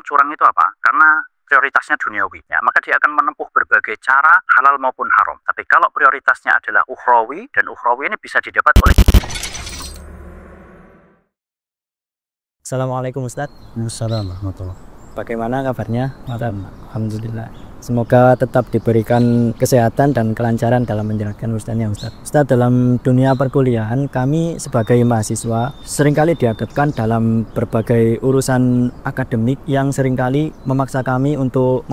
curang itu apa? Karena prioritasnya duniawi, ya, maka dia akan menempuh berbagai cara halal maupun haram. Tapi kalau prioritasnya adalah ukhrawi, dan ukhrawi ini bisa didapat oleh... Assalamualaikum Ustadz. Assalamualaikum warahmatullahi. Bagaimana kabarnya? Alhamdulillah. Semoga tetap diberikan kesehatan dan kelancaran dalam menjalankan urusannya Ustadz. Ustadz, dalam dunia perkuliahan kami sebagai mahasiswa seringkali dihadapkan dalam berbagai urusan akademik yang seringkali memaksa kami untuk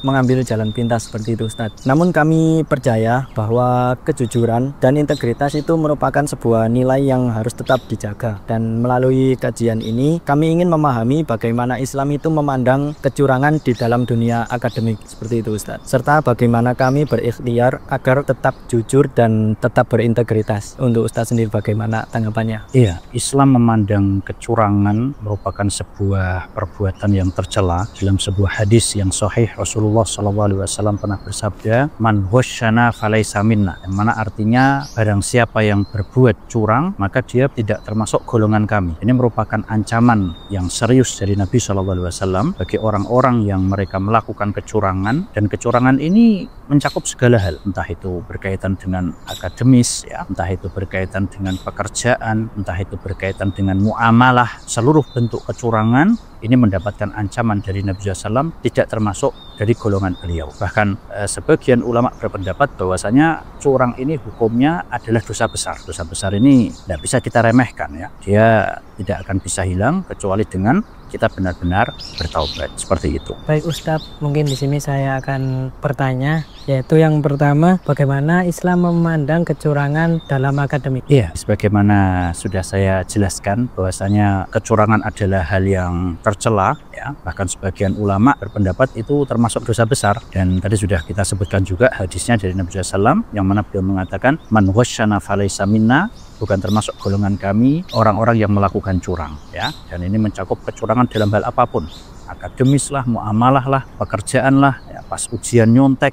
mengambil jalan pintas seperti itu Ustadz. Namun kami percaya bahwa kejujuran dan integritas itu merupakan sebuah nilai yang harus tetap dijaga. Dan melalui kajian ini kami ingin memahami bagaimana Islam itu memandang kecurangan di dalam dunia akademik seperti itu Ustadz, serta bagaimana kami berikhtiar agar tetap jujur dan tetap berintegritas. Untuk Ustadz sendiri bagaimana tanggapannya? Iya, Islam memandang kecurangan merupakan sebuah perbuatan yang tercela. Dalam sebuah hadis yang sahih, Rasulullah SAW pernah bersabda, "Man ghasyana falaysa minna," yang mana artinya barang siapa yang berbuat curang maka dia tidak termasuk golongan kami. Ini merupakan ancaman yang serius dari Nabi SAW bagi orang-orang yang mereka melakukan kecurangan. Dan kecurangan ini mencakup segala hal, entah itu berkaitan dengan akademis, ya, entah itu berkaitan dengan pekerjaan, entah itu berkaitan dengan muamalah. Seluruh bentuk kecurangan ini mendapatkan ancaman dari Nabi SAW, tidak termasuk dari golongan beliau. Bahkan sebagian ulama berpendapat bahwasanya curang ini hukumnya adalah dosa besar. Dosa besar ini tidak bisa kita remehkan, ya. Dia tidak akan bisa hilang kecuali dengan kita benar-benar bertaubat, seperti itu. Baik Ustadz, mungkin di sini saya akan bertanya, yaitu yang pertama, bagaimana Islam memandang kecurangan dalam akademik? Iya, sebagaimana sudah saya jelaskan bahwasanya kecurangan adalah hal yang tercela, ya. Bahkan sebagian ulama berpendapat itu termasuk dosa besar. Dan tadi sudah kita sebutkan juga hadisnya dari Nabi SAW yang mana beliau mengatakan, "Man ghasyana falaysa minna," bukan termasuk golongan kami orang-orang yang melakukan curang, ya. Dan ini mencakup kecurangan dalam hal apapun, akademis lah, muamalah lah, pekerjaan lah, ya, pas ujian nyontek,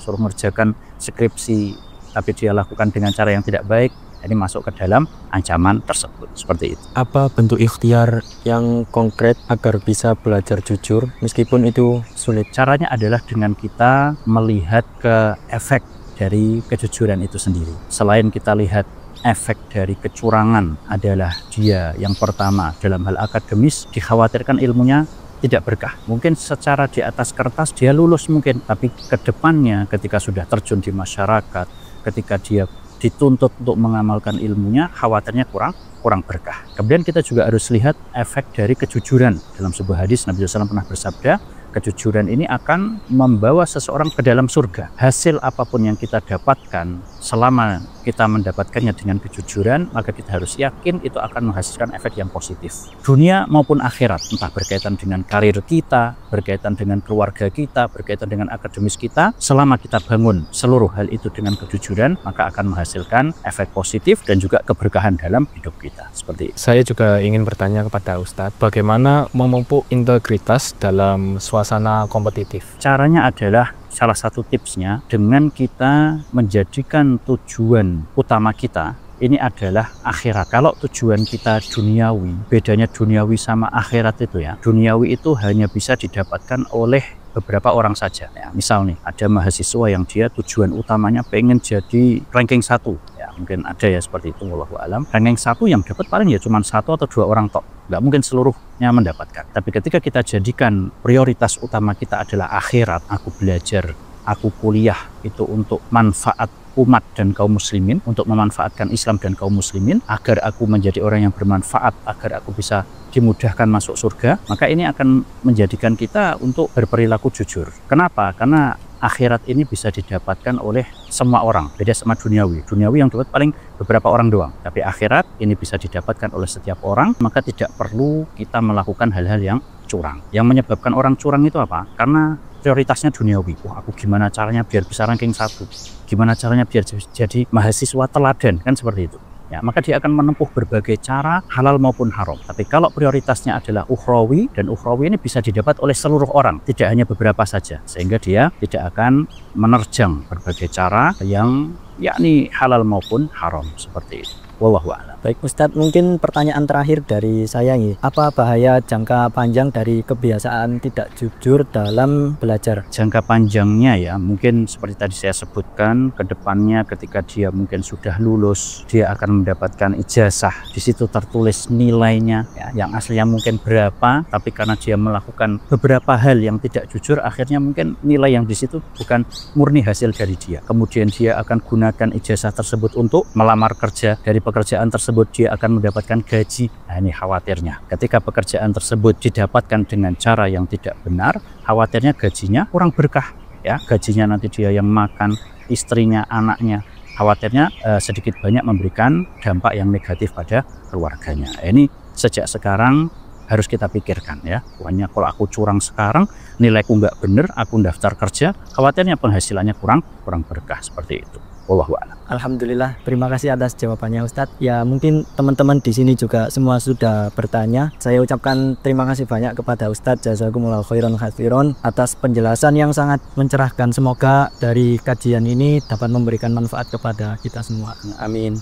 suruh mengerjakan skripsi tapi dia lakukan dengan cara yang tidak baik, ini masuk ke dalam ancaman tersebut, seperti itu. Apa bentuk ikhtiar yang konkret agar bisa belajar jujur meskipun itu sulit? Caranya adalah dengan kita melihat ke efek dari kejujuran itu sendiri. Selain kita lihat efek dari kecurangan adalah dia yang pertama dalam hal akademis, dikhawatirkan ilmunya tidak berkah. Mungkin secara di atas kertas dia lulus mungkin, tapi kedepannya ketika sudah terjun di masyarakat, ketika dia dituntut untuk mengamalkan ilmunya, khawatirnya kurang berkah. Kemudian kita juga harus lihat efek dari kejujuran. Dalam sebuah hadis Nabi SAW pernah bersabda, kejujuran ini akan membawa seseorang ke dalam surga. Hasil apapun yang kita dapatkan selama kita mendapatkannya dengan kejujuran, maka kita harus yakin itu akan menghasilkan efek yang positif. Dunia maupun akhirat, entah berkaitan dengan karir kita, berkaitan dengan keluarga kita, berkaitan dengan akademis kita, selama kita bangun seluruh hal itu dengan kejujuran, maka akan menghasilkan efek positif dan juga keberkahan dalam hidup kita. Seperti itu. Saya juga ingin bertanya kepada Ustadz, bagaimana memupuk integritas dalam suasana kompetitif? Caranya adalah, salah satu tipsnya, dengan kita menjadikan tujuan utama kita ini adalah akhirat. Kalau tujuan kita duniawi, bedanya duniawi sama akhirat itu, ya, duniawi itu hanya bisa didapatkan oleh beberapa orang saja, ya. Misal nih, ada mahasiswa yang dia tujuan utamanya pengen jadi ranking 1, ya, mungkin ada ya seperti itu, wallahu alam. Ranking 1 yang dapat paling ya cuma 1 atau 2 orang tok, nggak mungkin seluruhnya mendapatkan. Tapi ketika kita jadikan prioritas utama kita adalah akhirat, aku belajar, aku kuliah itu untuk manfaat umat dan kaum muslimin, untuk memanfaatkan Islam dan kaum muslimin, agar aku menjadi orang yang bermanfaat, agar aku bisa dimudahkan masuk surga, maka ini akan menjadikan kita untuk berperilaku jujur. Kenapa? Karena akhirat ini bisa didapatkan oleh semua orang, beda sama duniawi. Duniawi yang dapat paling beberapa orang doang, tapi akhirat ini bisa didapatkan oleh setiap orang, maka tidak perlu kita melakukan hal-hal yang curang. Yang menyebabkan orang curang itu apa? Karena prioritasnya duniawi. Wah, aku gimana caranya biar bisa ranking 1? Gimana caranya biar jadi mahasiswa teladan? Kan seperti itu. Ya, maka dia akan menempuh berbagai cara halal maupun haram. Tapi kalau prioritasnya adalah ukhrawi, dan ukhrawi ini bisa didapat oleh seluruh orang, tidak hanya beberapa saja, sehingga dia tidak akan menerjang berbagai cara yang yakni halal maupun haram, seperti itu. Wallahu a'lam. Baik Ustadz, mungkin pertanyaan terakhir dari saya nih, apa bahaya jangka panjang dari kebiasaan tidak jujur dalam belajar? Jangka panjangnya ya, mungkin seperti tadi saya sebutkan, ke depannya ketika dia mungkin sudah lulus, dia akan mendapatkan ijazah. Di situ tertulis nilainya, ya, yang aslinya mungkin berapa, tapi karena dia melakukan beberapa hal yang tidak jujur, akhirnya mungkin nilai yang di situ bukan murni hasil dari dia. Kemudian dia akan gunakan ijazah tersebut untuk melamar kerja. Dari pekerjaan tersebut dia akan mendapatkan gaji. Nah, ini khawatirnya. Ketika pekerjaan tersebut didapatkan dengan cara yang tidak benar, khawatirnya gajinya kurang berkah. Ya, gajinya nanti dia yang makan, istrinya, anaknya. Khawatirnya sedikit banyak memberikan dampak yang negatif pada keluarganya. Ini sejak sekarang harus kita pikirkan ya. Pokoknya kalau aku curang sekarang, nilaiku nggak bener, aku daftar kerja, khawatirnya penghasilannya kurang berkah, seperti itu. Wallahu a'lam. Alhamdulillah, terima kasih atas jawabannya Ustadz. Ya mungkin teman-teman di sini juga semua sudah bertanya. Saya ucapkan terima kasih banyak kepada Ustadz Jazakumullah khairan katsiran atas penjelasan yang sangat mencerahkan. Semoga dari kajian ini dapat memberikan manfaat kepada kita semua. Amin.